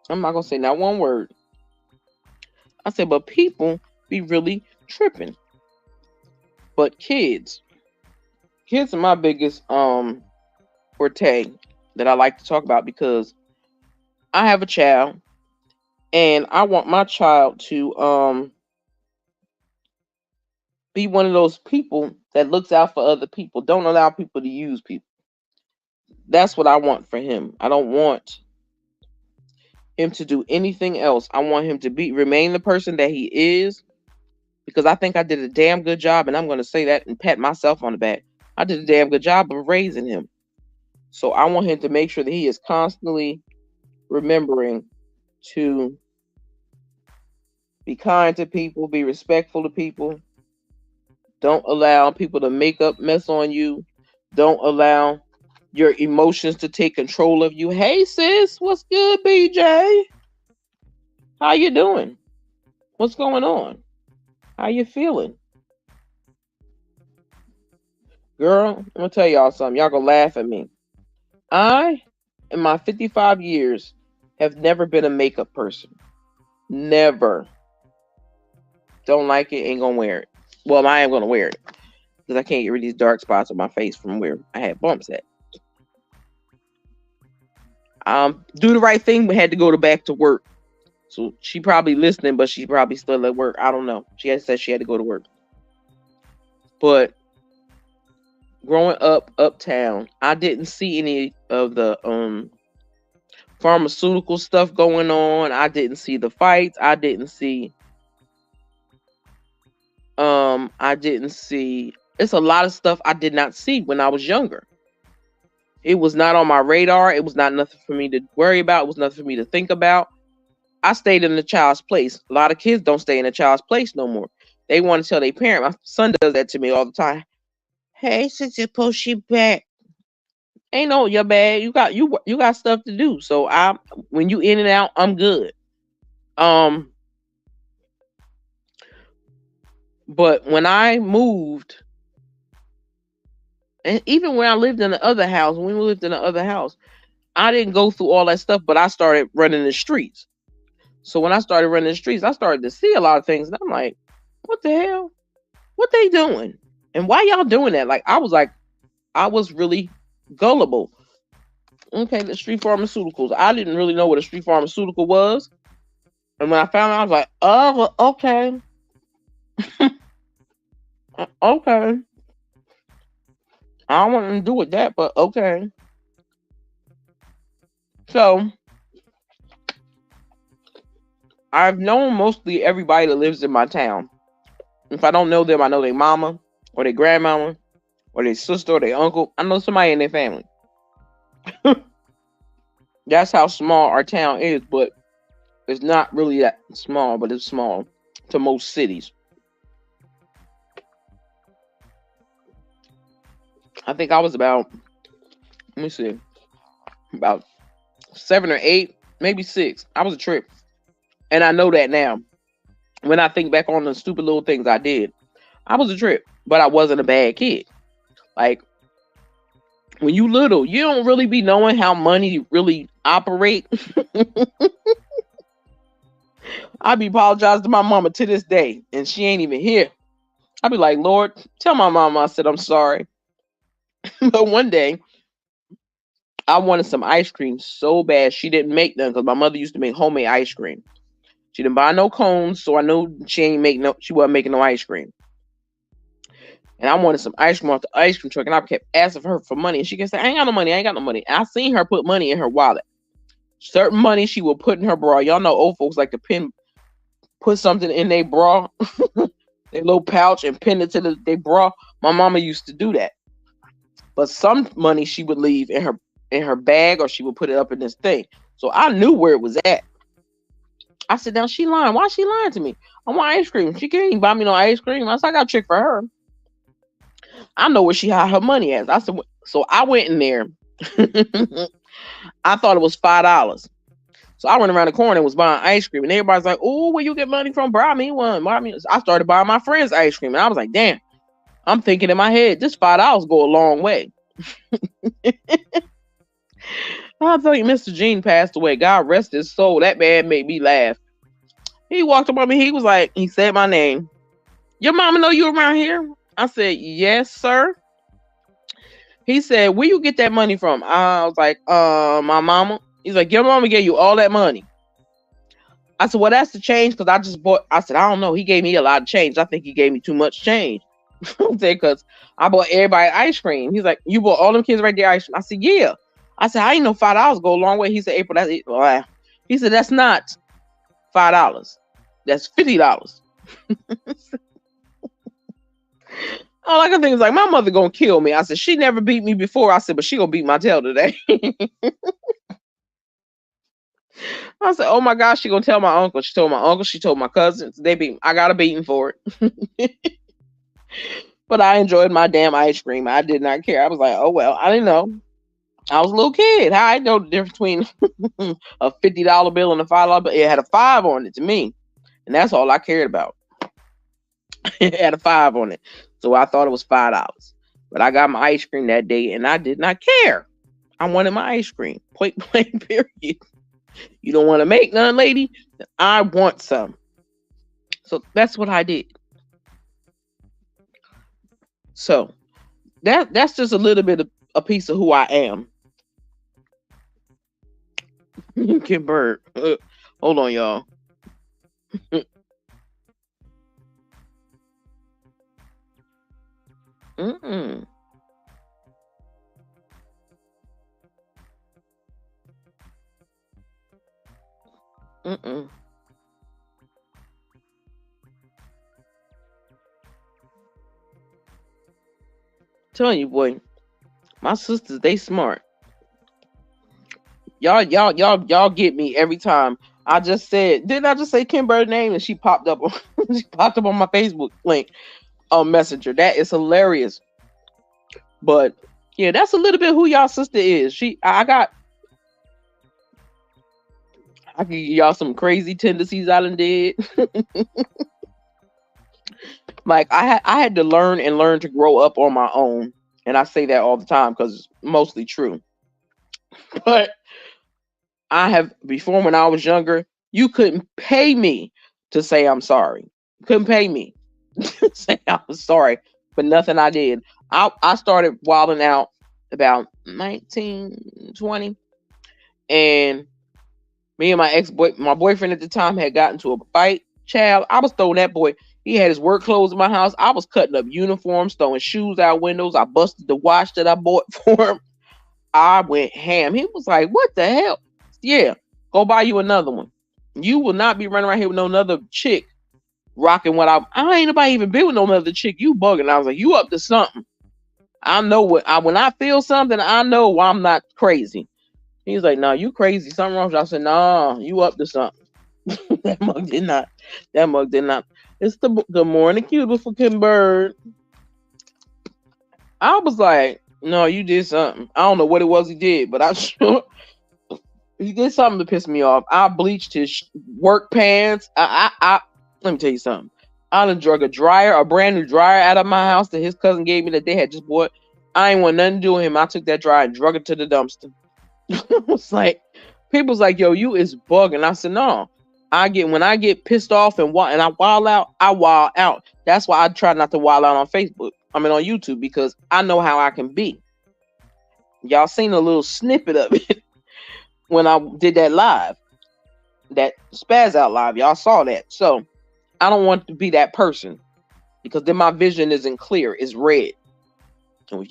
I'm not gonna say not one word. I said, but people be really tripping. But kids are my biggest forte that I like to talk about because I have a child and I want my child to be one of those people that looks out for other people. Don't allow people to use people. That's what I want for him. I don't want him to do anything else. I want him to remain the person that he is, because I think I did a damn good job, and I'm going to say that and pat myself on the back. I did a damn good job of raising him. So I want him to make sure that he is constantly remembering to be kind to people, be respectful to people. Don't allow people to make up mess on you. Don't allow your emotions to take control of you. Hey sis, what's good, BJ? How you doing? What's going on? How you feeling? Girl, I'm gonna tell y'all something. Y'all gonna laugh at me. I, in my 55 years, have never been a makeup person. Never. Don't like it, ain't gonna wear it. Well, I am gonna wear it because I can't get rid of these dark spots on my face from where I had bumps at. Do the right thing, but had to go back to work. So she probably listening, but she probably still at work. I don't know. She said she had to go to work. But growing up uptown, I didn't see any of the pharmaceutical stuff going on. I didn't see the fights. I didn't see it's a lot of stuff I did not see when I was younger. It was not on my radar. It was not nothing for me to worry about. It was nothing for me to think about. I stayed in the child's place. A lot of kids don't stay in a child's place no more. They want to tell their parent. My son does that to me all the time. Hey, since you push you back. Ain't no you're bad. You got stuff to do. So when you in and out, I'm good. But when I moved, and even when I lived in the other house, I didn't go through all that stuff, but I started running the streets. So when I started running the streets, I started to see a lot of things. And I'm like, what the hell? What they doing? And why y'all doing that? Like, I was really gullible. Okay, the street pharmaceuticals. I didn't really know what a street pharmaceutical was. And when I found out, I was like, oh, okay. Okay. I don't want to do with that, but okay. So I've known mostly everybody that lives in my town. If I don't know them, I know their mama or their grandmama or their sister or their uncle. I know somebody in their family. That's how small our town is, but it's not really that small, but it's small to most cities. I think I was about, let me see, about 7 or 8, maybe 6. I was a trip. And I know that now. When I think back on the stupid little things I did, I was a trip, but I wasn't a bad kid. Like, when you little, you don't really be knowing how money really operate. I be apologizing to my mama to this day, and she ain't even here. I be like, Lord, tell my mama I said I'm sorry. But one day, I wanted some ice cream so bad. She didn't make none because my mother used to make homemade ice cream. She didn't buy no cones, so I know she wasn't making no ice cream. And I wanted some ice cream off the ice cream truck, and I kept asking her for money. And she kept saying, I ain't got no money, I ain't got no money. And I seen her put money in her wallet. Certain money she would put in her bra. Y'all know old folks like to put something in their bra, their little pouch, and pin it to their bra. My mama used to do that. But some money she would leave in her bag, or she would put it up in this thing. So I knew where it was at. I said, now she lying. Why she lying to me? I want ice cream. She can't even buy me no ice cream. I said, I got a trick for her. I know where she had her money at. I said, so I went in there. I thought it was $5. So I went around the corner and was buying ice cream. And everybody's like, oh, where you get money from? Buy me one. I started buying my friends ice cream. And I was like, damn. I'm thinking in my head, this $5 go a long way. I think Mr. Gene passed away. God rest his soul. That man made me laugh. He walked up on me. He said my name. Your mama know you around here? I said, yes, sir. He said, where you get that money from? I was like, my mama. He's like, your mama gave you all that money. I said, well, that's the change because I said, I don't know. He gave me a lot of change. I think he gave me too much change. Because I bought everybody ice cream. He's like, you bought all them kids right there ice cream? I said, yeah. I said, I ain't know $5 go a long way. He said, April, that's it. He said, that's not $5. That's $50. All I can think is like, my mother gonna kill me. I said, she never beat me before. I said, but she gonna beat my tail today. I said, oh my gosh, she gonna tell my uncle. She told my uncle, she told my cousins. I got a beating for it. But I enjoyed my damn ice cream. I did not care. I was like, oh well, I didn't know. I was a little kid. How I know the difference between a $50 bill and a $5 bill? It had a 5 on it to me. And that's all I cared about. It had a 5 on it. So I thought it was $5. But I got my ice cream that day and I did not care. I wanted my ice cream. Point blank, period. You don't want to make none, lady? I want some. So that's what I did. So that's just a little bit of a piece of who I am. Kim Bird. Hold on, y'all. Mm-mm. Mm-mm. Telling you, boy, my sisters, they smart. Y'all get me every time. Didn't I just say Kim Bird's name? And she popped up on my Facebook link on Messenger. That is hilarious. But yeah, that's a little bit who y'all sister is. I can give y'all some crazy tendencies I done did. Like I had to learn to grow up on my own. And I say that all the time because it's mostly true. But I have before when I was younger, you couldn't pay me to say I'm sorry. You couldn't pay me to say I was sorry. but nothing I did. I started wilding out about 1920, and me and my boyfriend at the time had gotten to a fight. Child, I was throwing that boy. He had his work clothes in my house. I was cutting up uniforms, throwing shoes out windows. I busted the watch that I bought for him. I went ham. He was like, "What the hell?" Yeah, go buy you another one. You will not be running around here with no another chick rocking what I ain't nobody even been with no other chick. You bugging. I was like, you up to something. I know when I feel something, I know I'm not crazy. He's like, "No, you crazy. Something wrong with you." I said, "No, you up to something." That mug did not. That mug did not. It's the good morning, beautiful Kim Bird. I was like, "No, you did something. I don't know what it was he did, but I sure he did something to piss me off. I bleached his work pants. I let me tell you something. I done drug a brand new dryer out of my house that his cousin gave me that they had just bought. I ain't want nothing to do with him. I took that dryer and drug it to the dumpster. It's like people's like, "Yo, you is bugging." I said, "No, when I get pissed off and I wild out, I wild out. That's why I try not to wild out on Facebook. I mean on YouTube because I know how I can be. Y'all seen a little snippet of it when I did that live, that spaz out live. Y'all saw that. So I don't want to be that person because then my vision isn't clear. It's red. So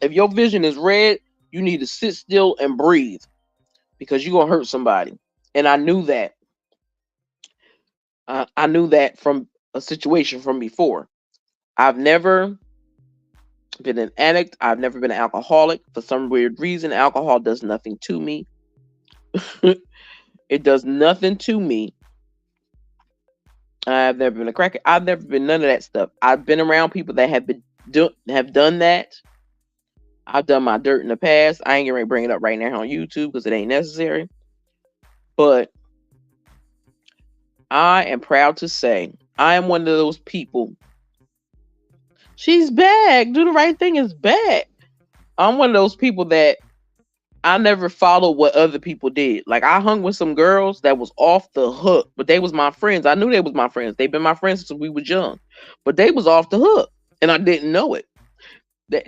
if your vision is red, you need to sit still and breathe because you're gonna hurt somebody. And I knew that. I knew that from a situation from before. I've never been an addict. I've never been an alcoholic. For some weird reason, alcohol does nothing to me. It does nothing to me. I've never been a cracker. I've never been none of that stuff. I've been around people that have done that. I've done my dirt in the past. I ain't gonna bring it up right now on YouTube because it ain't necessary. But I am proud to say I am one of those people. She's back. Do the right thing is back. I'm one of those people that I never followed what other people did. Like I hung with some girls that was off the hook, but they was my friends. I knew they was my friends. They've been my friends since we was young, but they was off the hook, and I didn't know it.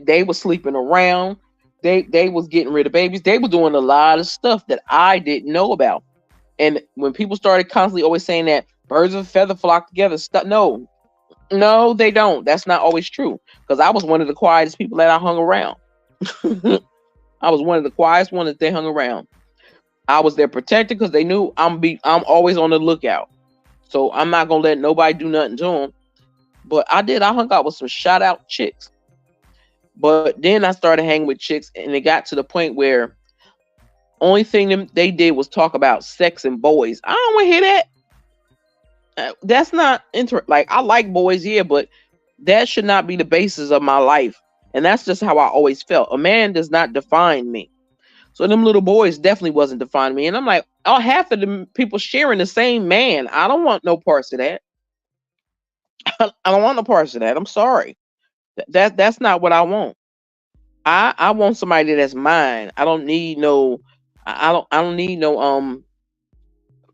They was sleeping around. They was getting rid of babies. They was doing a lot of stuff that I didn't know about. And when people started constantly always saying that birds of a feather flock together, no, they don't. That's not always true. Because I was one of the quietest people that I hung around. I was one of the quietest ones that they hung around. I was their protector because they knew I'm always on the lookout. So I'm not gonna let nobody do nothing to them. But I did. I hung out with some shout out chicks. But then I started hanging with chicks, and it got to the point where only thing they did was talk about sex and boys. I don't want to hear that. That's not like I like boys, yeah, but that should not be the basis of my life. And that's just how I always felt. A man does not define me. So them little boys definitely wasn't defining me. And I'm like, oh, half of the people sharing the same man. I don't want no parts of that. I don't want no parts of that. I'm sorry. That's not what I want. I want somebody that's mine. I don't need no. I don't need no.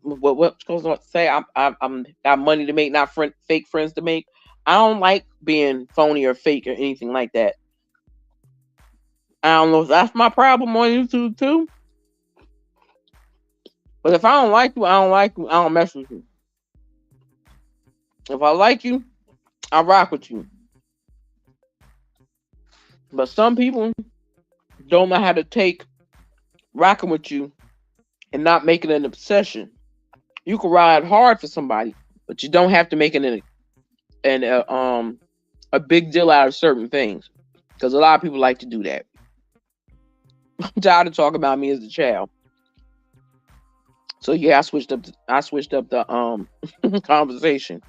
What's supposed to say? I'm got money to make, not fake friends to make. I don't like being phony or fake or anything like that. I don't know if that's my problem on YouTube too. But if I don't like you, I don't like you. I don't mess with you. If I like you, I rock with you. But some people don't know how to take rocking with you and not make it an obsession. You can ride hard for somebody, but you don't have to make it a big deal out of certain things. Because a lot of people like to do that. I'm tired of talking about me as a child. So yeah, I switched up the conversation.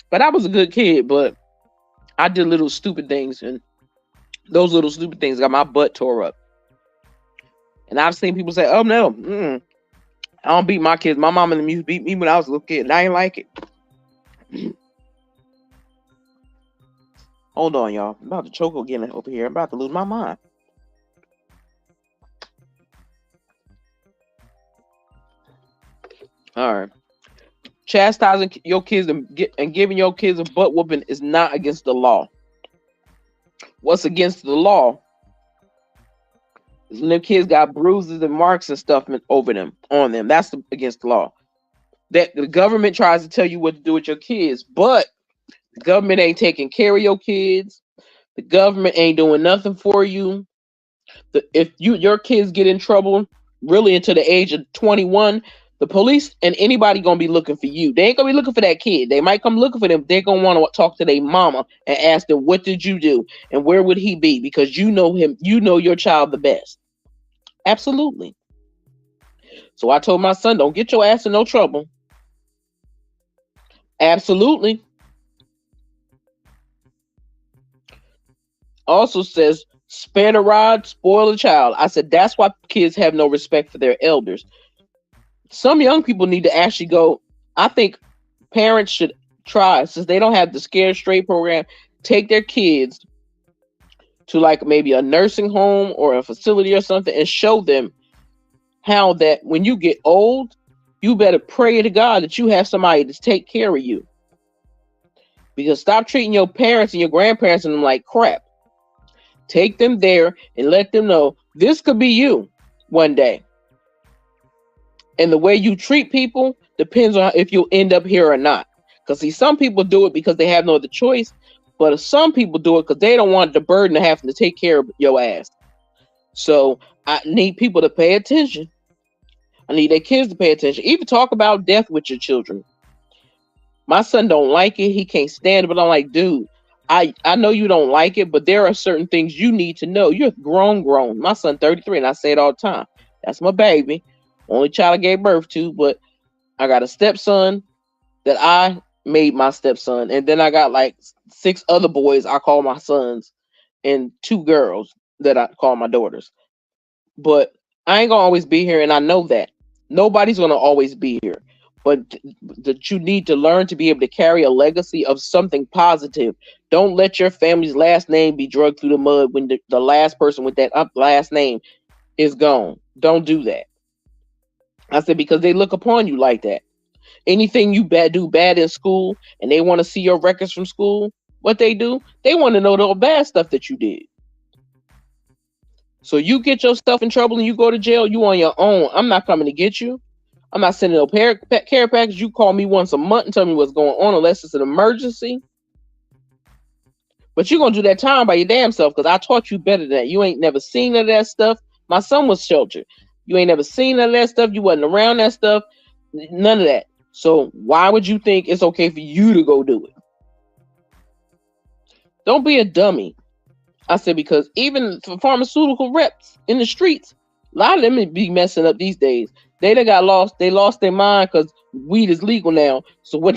But I was a good kid, but I did little stupid things, and those little stupid things got my butt tore up. And I've seen people say, "Oh no, I don't beat my kids. My mom and them used to beat me when I was a little kid, and I ain't like it." Hold on, y'all. I'm about to choke again over here. I'm about to lose my mind. All right. Chastising your kids and giving your kids a butt whooping is not against the law. What's against the law is when them kids got bruises and marks and stuff over them, on them. That's against the law. That the government tries to tell you what to do with your kids, but the government ain't taking care of your kids. The government ain't doing nothing for you. If your kids get in trouble really until the age of 21, the police and anybody gonna be looking for you. They ain't gonna be looking for that kid. They might come looking for them. They're gonna want to talk to their mama and ask them, what did you do and where would he be? Because you know him, you know your child the best. Absolutely. So I told my son, don't get your ass in no trouble. Absolutely. Also says, spare the rod, spoil the child. I said, that's why kids have no respect for their elders. Some young people need to actually go. I think parents should try, since they don't have the Scared Straight program, take their kids to like maybe a nursing home or a facility or something and show them how that when you get old, you better pray to God that you have somebody to take care of you. Because stop treating your parents and your grandparents and them like crap. Take them there and let them know this could be you one day. And the way you treat people depends on if you'll end up here or not. Because see, some people do it because they have no other choice, but some people do it because they don't want the burden of having to take care of your ass. So I need people to pay attention. I need their kids to pay attention. Even talk about death with your children. My son don't like it. He can't stand it, but I'm like, dude, I know you don't like it, but there are certain things you need to know. You're grown. My son 33, and I say it all the time. That's my baby. Only child I gave birth to, but I got a stepson that I made my stepson, and then I got like 6 other boys I call my sons, and 2 girls that I call my daughters. But I ain't gonna always be here, and I know that. Nobody's gonna always be here. But that you need to learn to be able to carry a legacy of something positive. Don't let your family's last name be dragged through the mud when the last person with that last name is gone. Don't do that. I said, because they look upon you like that. Anything you do bad in school and they want to see your records from school, what they do, they want to know the bad stuff that you did. So you get yourself in trouble and you go to jail, you on your own. I'm not coming to get you. I'm not sending no care package. You call me once a month and tell me what's going on unless it's an emergency. But you're going to do that time by your damn self because I taught you better than that. You ain't never seen none of that stuff. My son was sheltered. You ain't never seen none of that stuff. You wasn't around that stuff. None of that. So why would you think it's okay for you to go do it? Don't be a dummy. I said, because even for pharmaceutical reps in the streets, a lot of them be messing up these days. They got lost. They lost their mind because weed is legal now. So what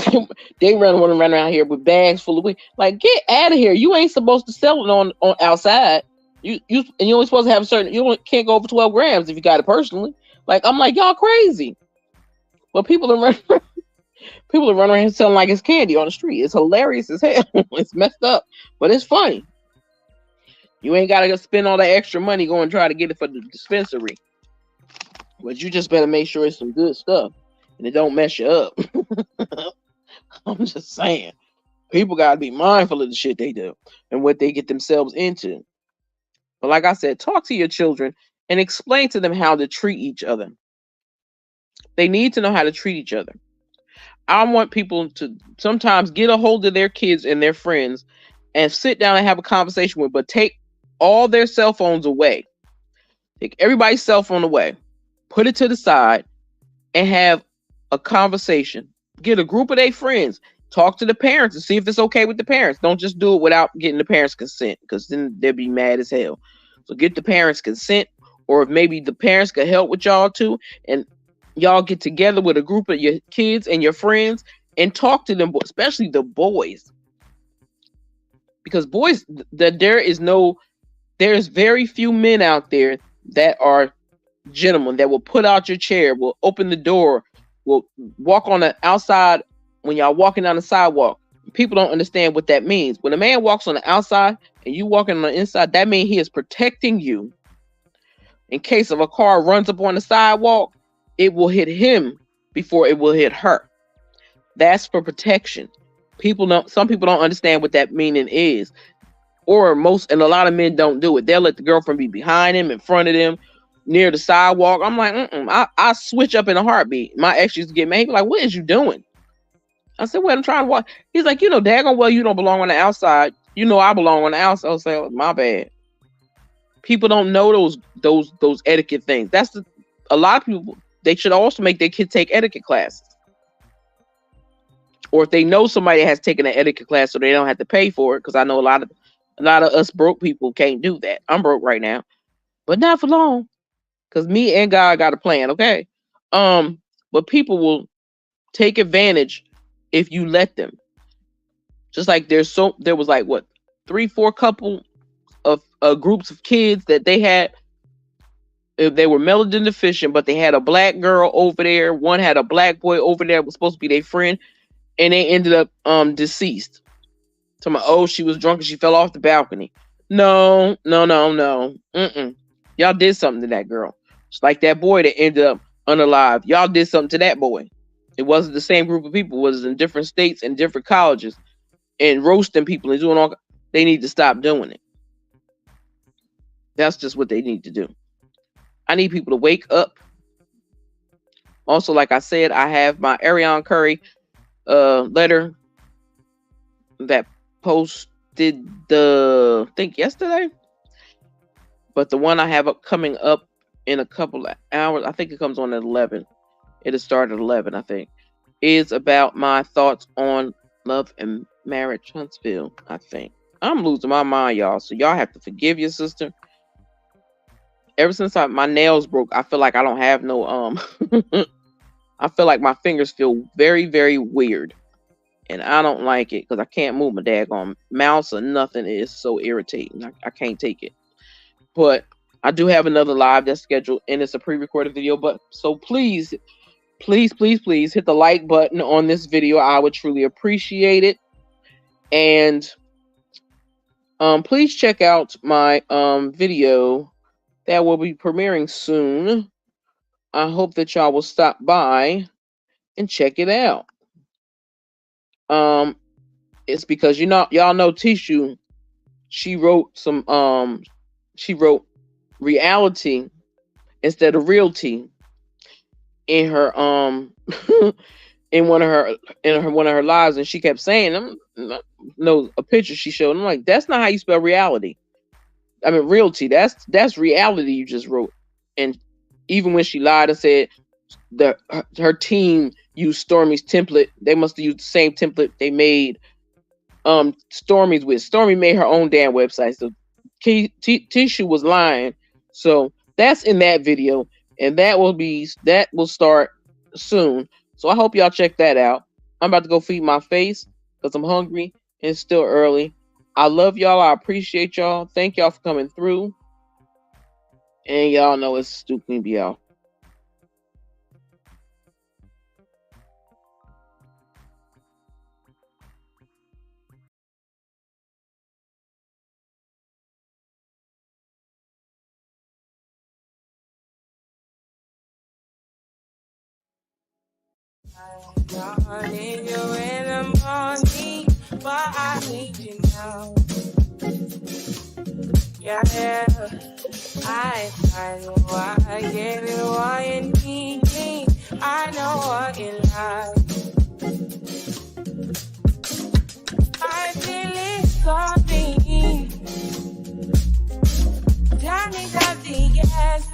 they run around here with bags full of weed. Like, get out of here. You ain't supposed to sell it on outside. You only supposed to have a certain. Can't go over 12 grams if you got it personally. Like, I'm like, y'all crazy. But people are running around selling like it's candy on the street. It's hilarious as hell. It's messed up, but it's funny. You ain't gotta spend all that extra money going try to get it for the dispensary. But you just better make sure it's some good stuff and it don't mess you up. I'm just saying. People gotta be mindful of the shit they do and what they get themselves into. But like I said, talk to your children and explain to them how to treat each other. They need to know how to treat each other. I want people to sometimes get a hold of their kids and their friends and sit down and have a conversation with, but take all their cell phones away. Take everybody's cell phone away. Put it to the side and have a conversation. Get a group of their friends. Talk to the parents and see if it's okay with the parents. Don't just do it without getting the parents' consent, because then they'll be mad as hell. So get the parents' consent, or if maybe the parents could help with y'all too, and y'all get together with a group of your kids and your friends and talk to them, especially the boys. Because boys, there's very few men out there that are gentlemen that will put out your chair, will open the door, will walk on the outside when y'all walking down the sidewalk. People don't understand what that means. When a man walks on the outside and you walking on the inside, that means he is protecting you. In case of a car runs up on the sidewalk, it will hit him before it will hit her. That's for protection. Some people don't understand what that meaning is. And a lot of men don't do it. They'll let the girlfriend be behind him, in front of them, near the sidewalk. I'm like, I switch up in a heartbeat. My ex used to get mad. He'd be like, what is you doing? I said, well, I'm trying to walk. He's like, daggone well, you don't belong on the outside. I belong on the outside. I'll say, my bad. People don't know those etiquette things. A lot of people, they should also make their kids take etiquette classes. Or if they know somebody has taken an etiquette class so they don't have to pay for it, because I know a lot of us broke people can't do that. I'm broke right now, but not for long, because me and God got a plan, okay? But people will take advantage if you let them. Just like there was like 3-4 couple of groups of kids that they had. They were melanin deficient, but they had a black girl over there. One had a black boy over there, was supposed to be their friend, and they ended up deceased. So she was drunk and she fell off the balcony. No. Y'all did something to that girl. It's like that boy that ended up unalive. Y'all did something to that boy. It wasn't the same group of people. It was in different states and different colleges, and roasting people and doing all. They need to stop doing it. That's just what they need to do. I need people to wake up. Also, like I said, I have my Ariane Curry letter that posted I think yesterday. But the one I have coming up in a couple of hours, I think it comes on at 11. It'll start at 11, I think. Is about my thoughts on Love and Marriage Huntsville, I think. I'm losing my mind, y'all. So y'all have to forgive your sister. Ever since my nails broke, I feel like I don't have no I feel like my fingers feel very, very weird. And I don't like it because I can't move my daggone mouse or nothing. It is so irritating. I can't take it. But I do have another live that's scheduled, and it's a pre-recorded video. But so please hit the like button on this video. I would truly appreciate it. And please check out my video that will be premiering soon. I hope that y'all will stop by and check it out. It's because y'all know Tishu. She wrote reality instead of realty in her in one of her lives, and she kept saying, a picture she showed. I'm like, that's not how you spell reality. I mean, realty. That's reality you just wrote. And even when she lied and said her team used Stormy's template, they must have used the same template they made Stormy's with. Stormy made her own damn website, so Tishu was lying. So that's in that video, and that will start soon. So I hope y'all check that out. I'm about to go feed my face because I'm hungry and it's still early. I love y'all. I appreciate y'all. Thank y'all for coming through. And y'all know it's Stu Queen be out. I need you in the morning, but I need you now. Yeah, I know what I get and what you need. I know what you like. I feel it coming. Tell me that the yes.